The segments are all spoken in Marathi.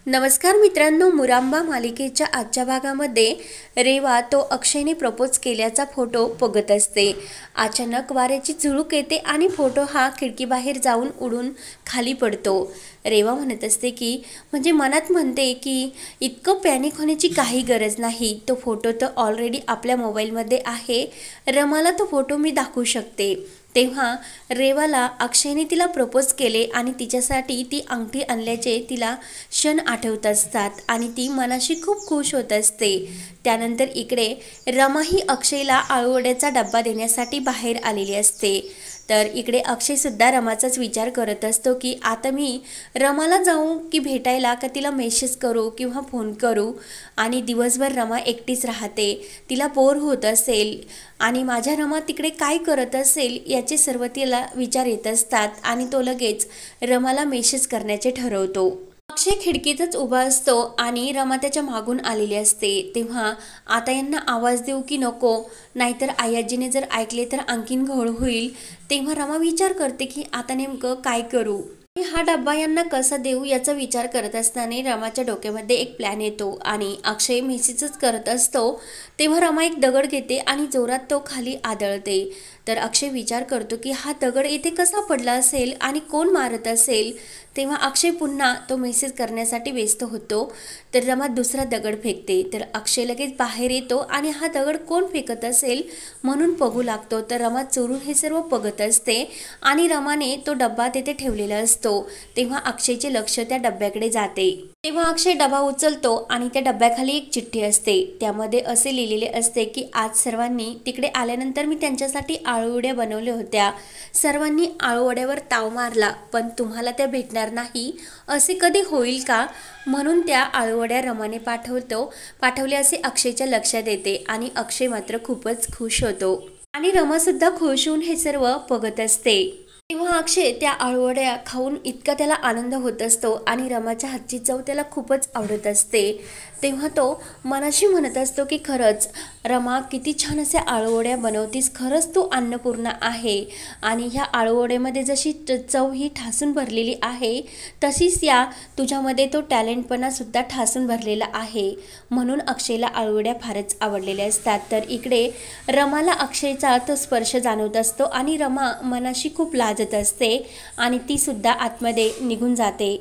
नमस्कार मित्रांनो, मुरांबा मालिकेच्या आजच्या भागामध्ये रेवा तो अक्षयने प्रपोज केल्याचा फोटो बघत असते। अचानक वाऱ्याची झुळूक येते आणि फोटो हा खिडकीबाहेर जाऊन उडून खाली पडतो। रेवा म्हणत असते की मनात म्हणते की इतकं पॅनिक होण्याची काही गरज नाही, तो फोटो तर ऑलरेडी आपल्या मोबाईलमध्ये आहे, रमाला तो फोटो मी दाखवू शकते। तेव्हा रेवाला अक्षयने तिला प्रपोज केले आणि तिच्यासाठी ती अंगठी आणल्याचे तिला क्षण आठवत असतात आणि ती मनाशी खूप खुश होत असते। त्यानंतर इकडे रमा ही अक्षयला आळूवड्याचा डब्बा देण्यासाठी बाहेर आलेली असते। तर इकडे अक्षय सुद्धा रमाचाच विचार करत असतो की आता मी रमाला जाऊ की भेटायला, का तिला मेसेज करू किंवा फोन करू। आणि दिवसभर रमा एकटीच राहते, तिला बोर होत असेल आणि माझ्या रमा तिकडे काय करत असेल याचे सर्व तिला विचार येत असतात आणि तो लगेच रमाला मेसेज करण्याचे ठरवतो। अक्षय खिडकीतच उभा असतो आणि रमा त्याच्या मागून आलेली असते। तेव्हा आता यांना आवाज देऊ की नको, नाहीतर आयाजीने जर ऐकले तर आणखीन घोळ होईल। तेव्हा रमा विचार करते की आता नेमकं काय करू, हा डब्बा यांना कसा देऊ याचा विचार करत असताना रमाच्या डोक्यामध्ये एक प्लॅन येतो आणि अक्षय मेसेजच करत असतो। तेव्हा रमा एक दगड घेते आणि जोरात तो खाली आदळते। तर अक्षय विचार करतो की हा दगड इथे कसा पडला असेल आणि कोण मारत असेल। तेव्हा अक्षय पुन्हा तो मेसेज करण्यासाठी व्यस्त होतो। तर रमा दुसरा दगड फेकते, तर अक्षय लगेच बाहेर येतो आणि हा दगड कोण फेकत असेल म्हणून बघू लागतो। तर रमा चोरून हे सर्व बघत असते आणि रमाने तो डब्बा तिथे ठेवलेला असतो। तेव्हा अक्षयचे लक्ष त्या डब्याकडे जाते। तेव्हा अक्षय डबा उचलतो आणि त्या डब्याखाली एक चिठ्ठी असते, त्यामध्ये असे लिहिलेले असते की आज सर्वांनी तिकडे आल्यानंतर मी त्यांच्यासाठी आळूवड्या बनवल्या होत्या, सर्वांनी आळूवड्यावर ताव मारला, पण तुम्हाला त्या भेटणार नाही असे कधी होईल का, म्हणून त्या आळूवड्या रमाने पाठवले असे अक्षयच्या लक्षात येते आणि अक्षय मात्र खूपच खुश होतो आणि रमा सुद्धा खुश होऊन हे सर्व बघत असते। तेव्हा अक्षय त्या आळूवड्या खाऊन इतका त्याला आनंद होत असतो आणि रमाच्या हातची चव त्याला खूपच आवडत असते। तेव्हा तो मनाशी म्हणत असतो की खरंच रमा किती छान असे आळूवड्या बनवतीस, खरंच तू अन्नपूर्णा आहे आणि ह्या आळूवड्यामध्ये जशी चव ही ठासून भरलेली आहे तशीच या तुझ्यामध्ये तो टॅलेंटपणा सुद्धा ठासून भरलेला आहे, म्हणून अक्षयला आळूवड्या फारच आवडलेल्या असतात। तर इकडे रमाला अक्षयचा तो स्पर्श जाणवत असतो आणि रमा मनाशी खूप लाजत असते आणि ती सुद्धा आतमध्ये निघून जाते।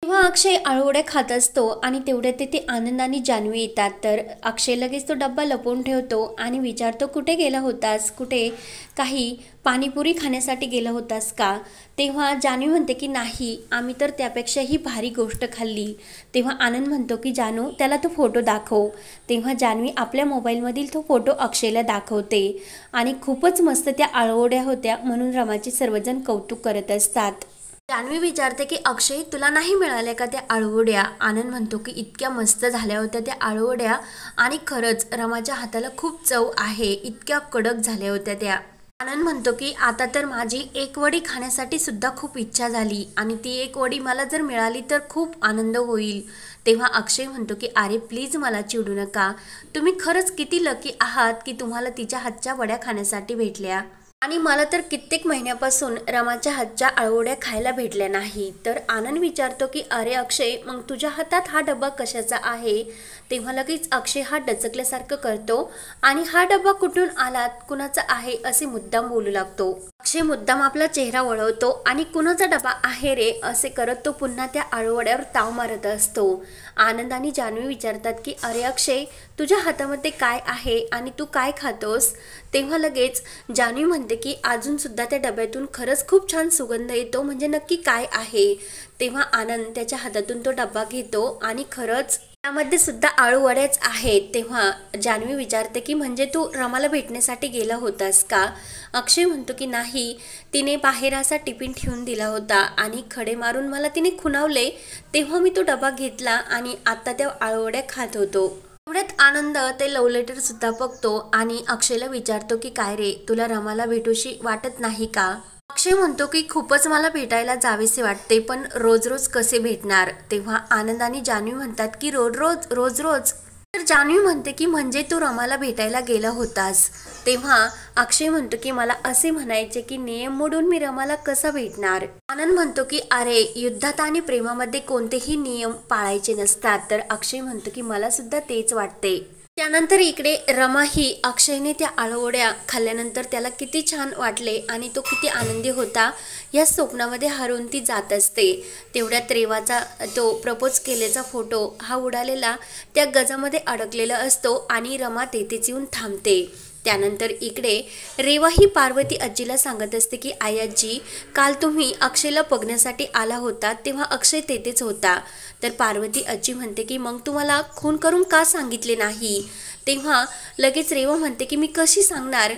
तेव्हा अक्षय आळूवड्या खात असतो आणि तेवढ्यात तिथे आनंद आणि जान्हवी येतात। तर अक्षय लगेच तो डब्बा लपवून ठेवतो आणि विचारतो कुठे गेला होतास, कुठे काही पाणीपुरी खाण्यासाठी गेला होतास का। तेव्हा जान्हवी म्हणते की नाही, आम्ही तर त्यापेक्षाही भारी गोष्ट खाल्ली। तेव्हा आनंद म्हणतो की जानू त्याला तो फोटो दाखव। तेव्हा जान्हवी आपल्या मोबाईलमधील तो फोटो अक्षयला दाखवते आणि खूपच मस्त त्या आळूवड्या होत्या म्हणून रमाचे सर्वजण कौतुक करत असतात। जान्हवी विचारते की अक्षय तुला नाही मिळाल्या का त्या आळूवड्या। आनंद म्हणतो की इतक्या मस्त झाल्या होत्या त्या आळूवड्या आणि खरंच रमाच्या हाताला खूप चव आहे, इतक्या कडक झाल्या होत्या त्या। आनंद म्हणतो की आता तर माझी एक वडी खाण्यासाठी सुद्धा खूप इच्छा झाली आणि ती एक वडी मला जर मिळाली तर खूप आनंद होईल। तेव्हा अक्षय म्हणतो की अरे प्लीज मला चिडू नका, तुम्ही खरंच किती लकी आहात की तुम्हाला तिच्या हातच्या वड्या खाण्यासाठी भेटल्या आणि मला तर कित्येक महिन्यापासून रमाच्या हातच्या आळूवड्या खायला भेटल्या नाही। तर आनंद विचारतो की अरे अक्षय मग तुझ्या हातात हा डब्बा कशाचा आहे। तेव्हा लगेच अक्षय हा डचकल्यासारखं करतो आणि हा डब्बा कुठून आलात, कुणाचा आहे असे मुद्दाम बोलू लागतो। अक्षय मुद्दाम आपला चेहरा वळवतो आणि कुणाचा डब्बा आहे रे असे करत तो पुन्हा त्या आळूवड्यावर ताव मारत असतो। आनंद आणि जान्हवी विचारतात की अरे अक्षय तुझ्या हातामध्ये काय आहे आणि तू काय खातोस। तेव्हा लगेच जान्हवी म्हणते की अजून सुद्धा त्या डब्यातून खरंच खूप छान सुगंध येतो, म्हणजे नक्की काय आहे। तेव्हा आनंद त्याच्या हातातून तो डब्बा घेतो आणि खरंच त्यामध्ये सुद्धा आळूवड्याच आहेत। तेव्हा जान्हवी विचारते की म्हणजे तू रमाला भेटण्यासाठी गेला होतास का। अक्षय म्हणतो की नाही, तिने बाहेर असा टिफिन ठेवून दिला होता आणि खडे मारून मला तिने खुणावले, तेव्हा मी तो डबा घेतला आणि आता त्या आळूवड्या खात होतो। एवढ्यात आनंद ते लव्ह लेटर सुद्धा बघतो आणि अक्षयला विचारतो की काय रे तुला रमाला भेटूशी वाटत नाही का। अक्षय म्हणतो की खूपच मला भेटायला जावेसे वाटते, पण रोज रोज कसे भेटणार। तेव्हा आनंद आणि जान्हवी म्हणतात की रोज रोज तर जान्हवी म्हणते की म्हणजे तू रमाला भेटायला गेला होतास। तेव्हा अक्षय म्हणतो की मला असे म्हणायचे की नियम मोडून मी रमाला कसा भेटणार। आनंद म्हणतो की अरे युद्धात आणि प्रेमामध्ये कोणतेही नियम पाळायचे नसतात। तर अक्षय म्हणतो की मला सुद्धा तेच वाटते। त्यानंतर इकडे रमा ही अक्षयने त्या आळवड्या खाल्ल्यानंतर त्याला किती छान वाटले आणि तो किती आनंदी होता या स्वप्नामध्ये हरवून ती जात असते। तेवढ्यात रेवाचा तो प्रपोज केल्याचा फोटो हा उडालेला त्या गजामध्ये अडकलेला असतो आणि रमा तेथेच येऊन थांबते। त्यानंतर इकडे रेवा ही पार्वती आजीला सांगत असते की आई आजी, काल तुम्ही अक्षयला बघण्यासाठी आला होता तेव्हा अक्षय तेथेच होता। तर पार्वती आजी म्हणते की मग तुम्हाला खून करून का सांगितले नाही। तेव्हा लगेच रेवा म्हणते की मी कशी सांगणार।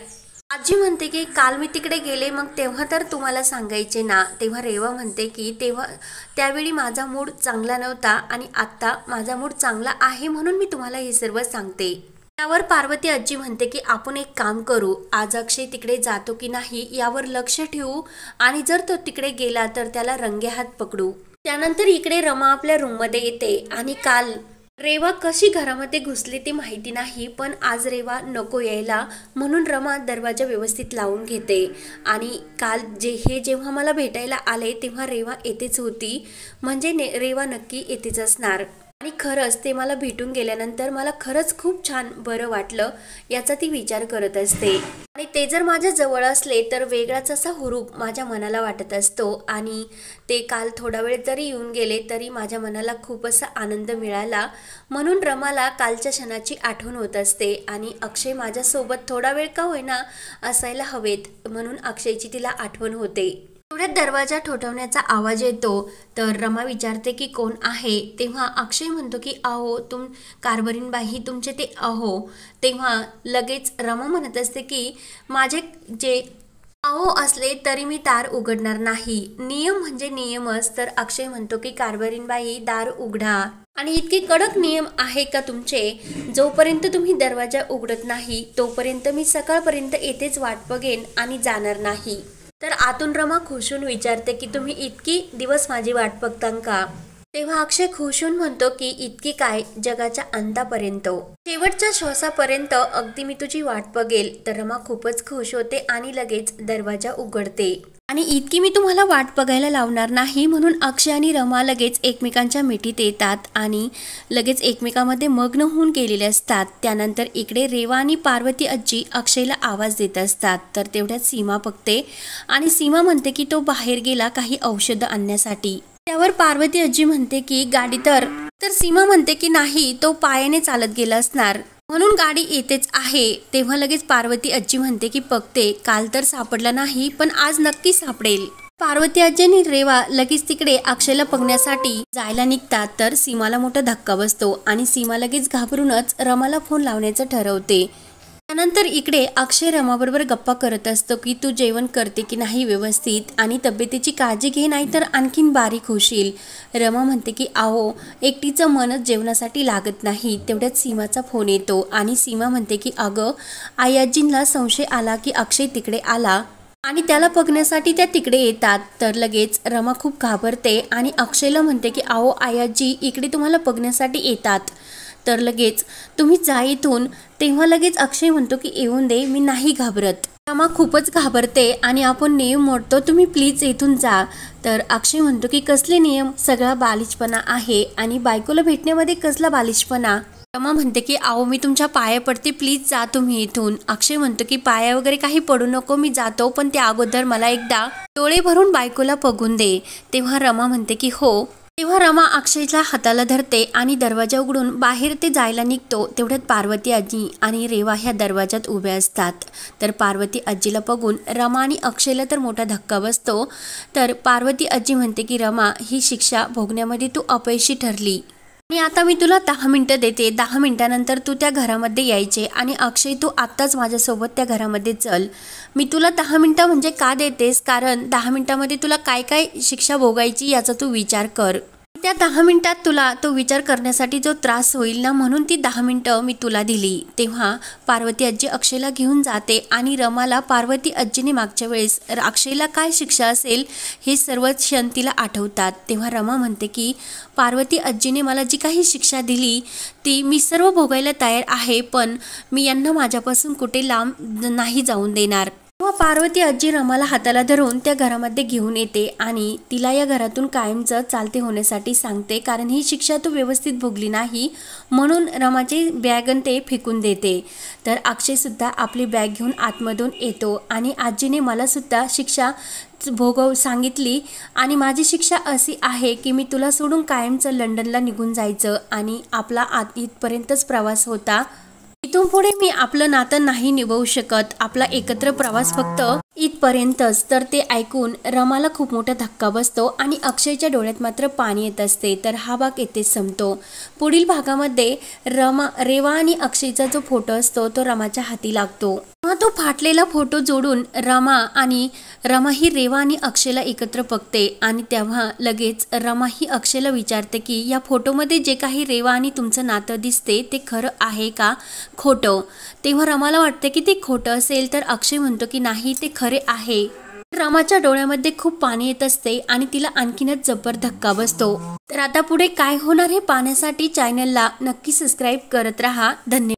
आजी म्हणते की काल मी तिकडे गेले मग तेव्हा तर तुम्हाला सांगायचे ना। तेव्हा रेवा म्हणते की त्यावेळी माझा मूड चांगला नव्हता आणि आत्ता माझा मूड चांगला आहे म्हणून मी तुम्हाला हे सर्व सांगते। त्यावर पार्वती आजी म्हणते की आपण एक काम करू, आज अक्षय तिकडे जातो की नाही यावर लक्ष ठेवू आणि जर तो तिकडे गेला तर त्याला रंगेहात पकडू। त्यानंतर इकडे रमा आपल्या रूममध्ये येते आणि काल रेवा कशी घरामध्ये घुसली ती माहिती नाही, पण आज रेवा नको यायला म्हणून रमा दरवाजा व्यवस्थित लावून घेते। आणि काल जेव्हा मला भेटायला आले तेव्हा रेवा येतेच होती, म्हणजे रेवा नक्की येतेच असणार। आणि खरंच ते मला भेटून गेल्यानंतर मला खरंच खूप छान बरं वाटलं याचा ती विचार करत असते। आणि ते जर माझ्या जवळ असले तर वेगळाच असा हुरूप माझ्या मनाला वाटत असतो आणि ते काल थोडा वेळ जरी येऊन गेले तरी माझ्या मनाला खूप असा आनंद मिळाला, म्हणून रमाला कालच्या क्षणाची आठवण होत असते। आणि अक्षय माझ्यासोबत थोडा वेळ का होईना असायला हवेत म्हणून अक्षयची तिला आठवण होते। तेवढ्यात दरवाजा ठोठावण्याचा आवाज येतो तर रमा विचारते की कोण आहे। तेव्हा अक्षय म्हणतो की अहो कारभारीणबाई तुमचे ते अहो। तेव्हा लगेच रमा म्हणत असते की माझे जे अहो असले तरी मी दार उघडणार नाही, नियम म्हणजे नियमच। तर अक्षय म्हणतो की कारभारीणबाई दार उघडा। आणि इतके कडक नियम आहे का तुमचे, जोपर्यंत तुम्ही दरवाजा उघडत नाही तोपर्यंत मी सकाळपर्यंत येथेच वाट बघेन आणि जाणार नाही। तर आतून रमा खुशून विचारते की तुम्ही इतकी दिवस माझी वाट बघता का। तेव्हा अक्षय खुशून म्हणतो की इतकी काय, जगाच्या अंतापर्यंत, शेवटच्या श्वासापर्यंत अगदी मी तुझी वाट बघेल। तर रमा खूपच खुश होते आणि लगेच दरवाजा उघडते। आणि इतकी मी तुम्हाला वाट बघायला लावणार नाही म्हणून अक्षय आणि रमा लगेच एकमेकांच्या मिठीत येतात आणि लगेच एकमेकांमध्ये मग्न होऊन गेलेले असतात। त्यानंतर इकडे रेवा आणि पार्वती आजी अक्षयला आवाज देत असतात। तर तेवढ्यात सीमा बघते आणि सीमा म्हणते की तो बाहेर गेला काही औषधं आणण्यासाठी। त्यावर पार्वती आजी म्हणते की गाडी तर सीमा म्हणते की नाही, तो पायाने चालत गेला असणार म्हणून गाडी येतेच आहे। तेव्हा लगेच पार्वती आजी म्हणते की बघते, काल तर सापडला नाही पण आज नक्की सापडेल। पार्वती आजी आणि रेवा लगेच तिकडे अक्षयला बघण्यासाठी जायला निघतात तर सीमाला मोठा धक्का बसतो आणि सीमा लगेच घाबरूनच रमाला फोन लावण्याचं ठरवते। त्यानंतर इकडे अक्षय रमाबरोबर गप्पा करत असतो की तू जेवण करते की नाही व्यवस्थित आणि तब्येतीची काळजी घे नाही तर आणखीन बारीक होशील। रमा म्हणते की अहो एकटीचं मनच जेवणासाठी लागत नाही। तेवढ्यात सीमाचा फोन येतो आणि सीमा म्हणते की अगं आई आजींना संशय आला की अक्षय तिकडे आला आणि त्याला बघण्यासाठी त्या तिकडे येतात। तर लगेच रमा खूप घाबरते आणि अक्षयला म्हणते की अहो आई आजी इकडे तुम्हाला बघण्यासाठी येतात तर लगेच तुम्ही जा इथून। तेव्हा लगेच अक्षय म्हणतो की येऊन दे, मी नाही घाबरत। रमा खूपच घाबरते आणि आपण नियम मोडतो, तुम्ही प्लीज इथून जा। तर अक्षय म्हणतो की कसले नियम, सगळा बालिशपणा आहे आणि बायकोला भेटण्यामध्ये कसला बालिशपणा। रमा म्हणते की अहो मी तुमच्या पाया पडते, प्लीज जा तुम्ही इथून। अक्षय म्हणतो की पाया वगैरे काही पडू नको, मी जातो पण त्या अगोदर मला एकदा डोळे भरून बायकोला बघून दे। तेव्हा रमा म्हणते की हो। तेव्हा रमा अक्षयच्या हाताला धरते आणि दरवाजा उघडून बाहेर ते जायला निघतो। तेवढ्यात पार्वती आजी आणि रेवा ह्या दरवाजात उभ्या असतात। तर पार्वती आजीला बघून रमा आणि अक्षयला तर मोठा धक्का बसतो। तर पार्वती आजी म्हणते की रमा ही शिक्षा भोगण्यामध्ये तू अपयशी ठरली आणि आता मी तुला 10 मिनिटं देते, 10 मिनिटानंतर तू त्या घरामध्ये यायचे आणि अक्षय तू आत्ताच माझ्यासोबत त्या घरामध्ये चल। मी तुला 10 मिनिटं म्हणजे का देतेस, कारण 10 मिनिटामध्ये तुला काय काय शिक्षा भोगायची याचा तू विचार कर। त्या त्या 10 मिनिटात तुला तो विचार करण्यासाठी जो त्रास होईल ना, म्हणून ती 10 मिनिटं मी तुला दिली. तेव्हा पार्वती आजी अक्षयला घेऊन जाते आणि रमाला पार्वती आजीने मागच्या वेळेस अक्षयला काय शिक्षा असेल हे सर्व क्षण तिला आठवतात. तेव्हा रमा म्हणते की पार्वती आजीने मला जी काही शिक्षा दिली ती मी सर्व भोगायला तयार आहे, पण मी यांना माझ्यापासून कुठे लांब नाही जाऊन देणार. तेव्हा पार्वती आजी रमाला हाताला धरून त्या घरामध्ये घेऊन येते आणि तिला या घरातून कायमचं चालते होण्यासाठी सांगते, कारण ही शिक्षा तू व्यवस्थित भोगली नाही म्हणून रमाची बॅग ते फेकून देते. तर अक्षय सुद्धा आपली बॅग घेऊन आतमधून येतो आणि आजीने मला सुद्धा शिक्षा भोगव सांगितली आणि माझी शिक्षा अशी आहे की मी तुला सोडून कायमचं लंडनला निघून जायचं आणि आपला इथपर्यंतच प्रवास होता. इथून पुढे मी आपलं नातं नाही निभावू शकत, आपला एकत्र प्रवास फक्त इथपर्यंतच. तर ते ऐकून रमाला खूप मोठा धक्का बसतो आणि अक्षयच्या डोळ्यात मात्र पाणी येत असते. तर हा भाग येथेच संपतो. पुढील भागामध्ये रेवा आणि अक्षयचा जो फोटो असतो तो रमाच्या हाती लागतो. तो फाटलेला फोटो जोडून रमा ही रेवा आणि अक्षयला एकत्र बघते आणि तेव्हा लगेच रमा ही अक्षयला विचारते की या फोटोमध्ये जे काही रेवा आणि तुमचं नातं दिसते ते खरं आहे का खोटं. तेव्हा रमाला वाटते की ते खोटं असेल, तर अक्षय म्हणतो की नाही ते खरे आहे. रमाच्या डोळ्यामध्ये खूप पाणी येत असते आणि तिला आणखीनच जबर धक्का बसतो. तर आता पुढे काय होणार हे पाहण्यासाठी चॅनलला नक्की सबस्क्राईब करत राहा. धन्यवाद.